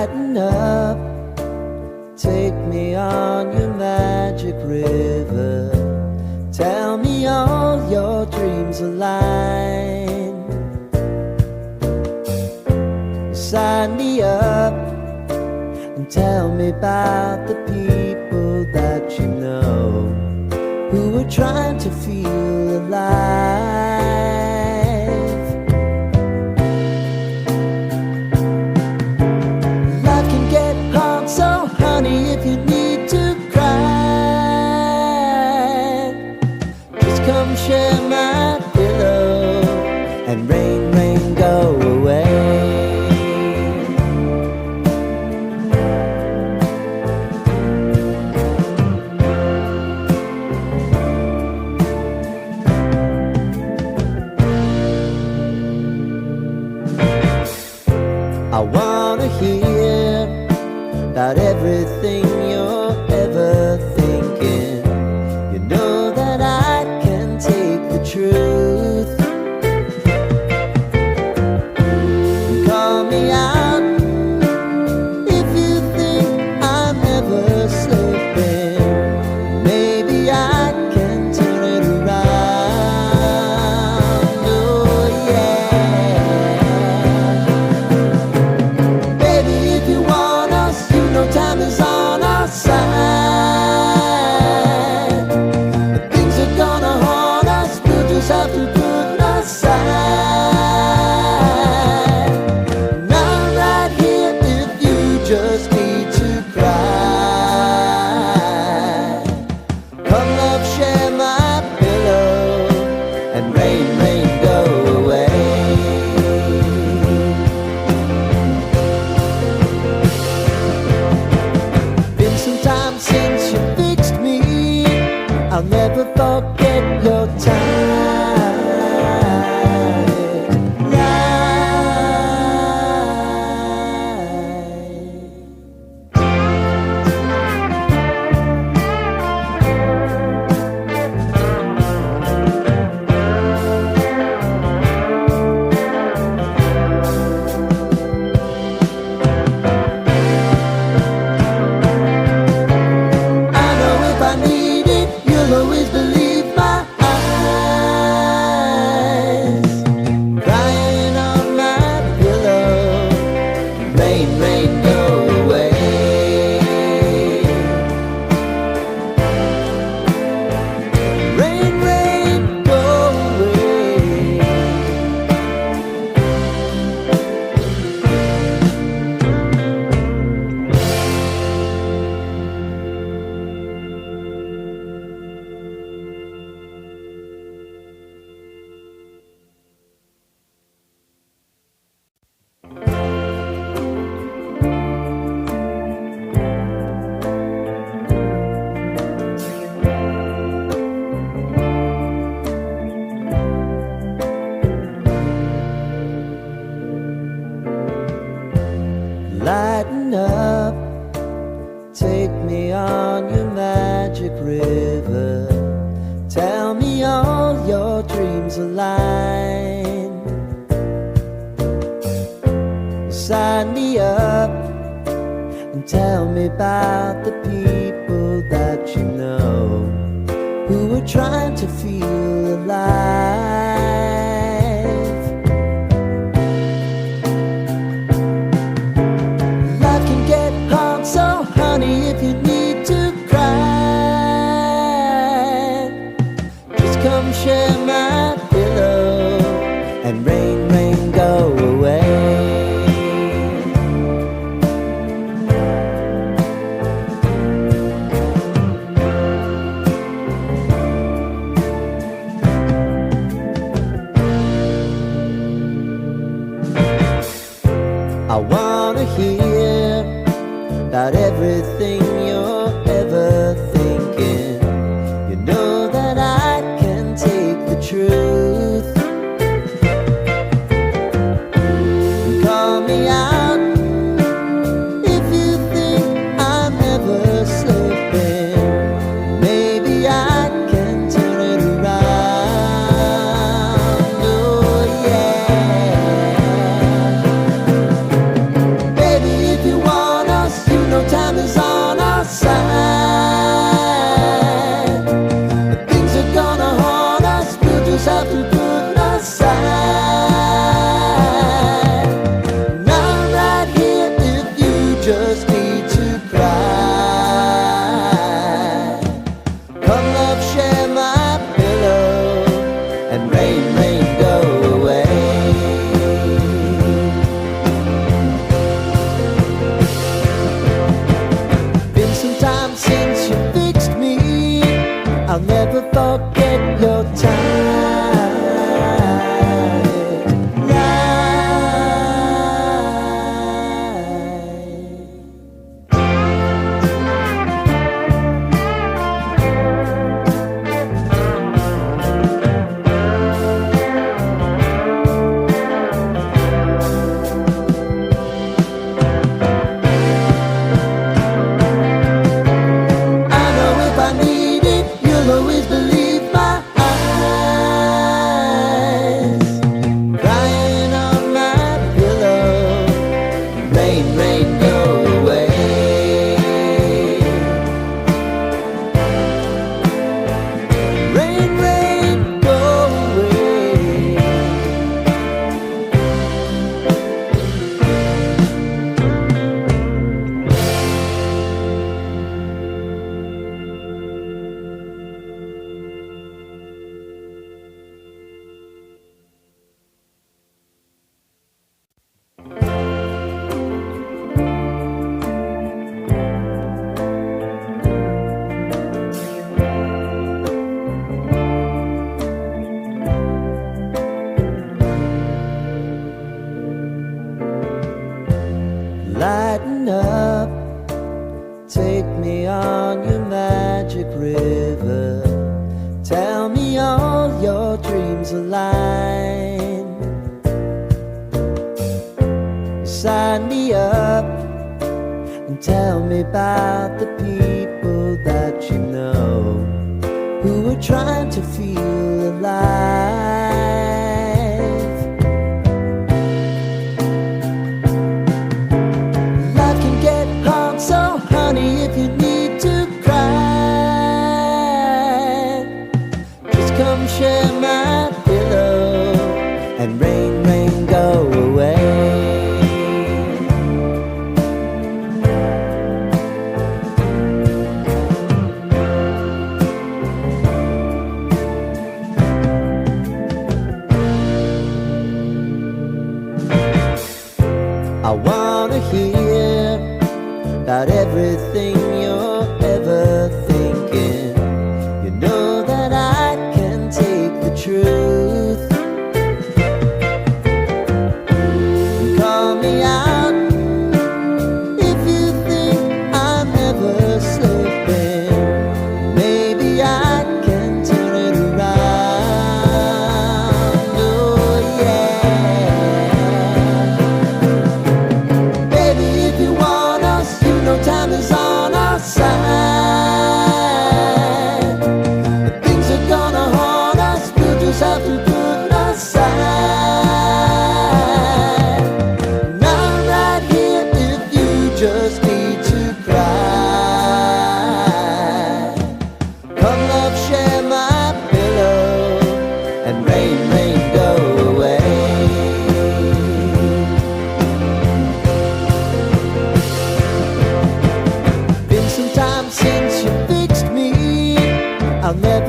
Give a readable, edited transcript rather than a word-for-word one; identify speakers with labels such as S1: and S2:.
S1: Lighten up, take me on your magic river. Tell me all your dreams align. Sign me up and tell me about the people that you know who are trying to feel alive. Life can get hard, so honey, if you need to cry, just come share my pillow and rain, rain, go away. I wanna hear about everything you're ever thinking. You know that I can take the truth. Call me out if you think I'm ever slipping. Maybe I can turn it around. Oh yeah. Baby, if you want us, you know time is on our side. But things are gonna haunt us, we'll just have to put aside. And I'm right here if you just need to cry. Come love, share my pillow and rain, rain, go away. Been some time since you fixed me, I'll never forget your I know if I need it, you'll always believe my eyes. Crying on my pillow, rain, rain, go away. Rain, rain, go away. Lighten up, take me on your magic river. Tell me all your dreams align. Sign me up and tell me about the people that you know who are trying to feel alive. Life can get hard, so honey, if you need to cry, just come share my pillow and rain, rain, go away. I wanna hear about everything you're ever thinking. You know that I can take the truth. Call me out if you think I'm ever slipping. Maybe I can turn it around. Oh yeah. Baby, if you want sign me up and tell me about the people that you know who are trying to feel alive. Life can get hard, so honey, if you need to cry, just come share my pillow and rain, rain, go away. I wanna hear about everything you're ever thinking. You know that I can take the truth. And call me out if you think I'm ever slipping. Maybe I can turn it around. Oh yeah. Baby, if you want us, you know time is on our side. But things are gonna haunt us, we'll just have to put aside. And I'm right here if you just need to cry. Come love, share my pillow and rain, rain, go away. Been some time since you fixed me, I'll never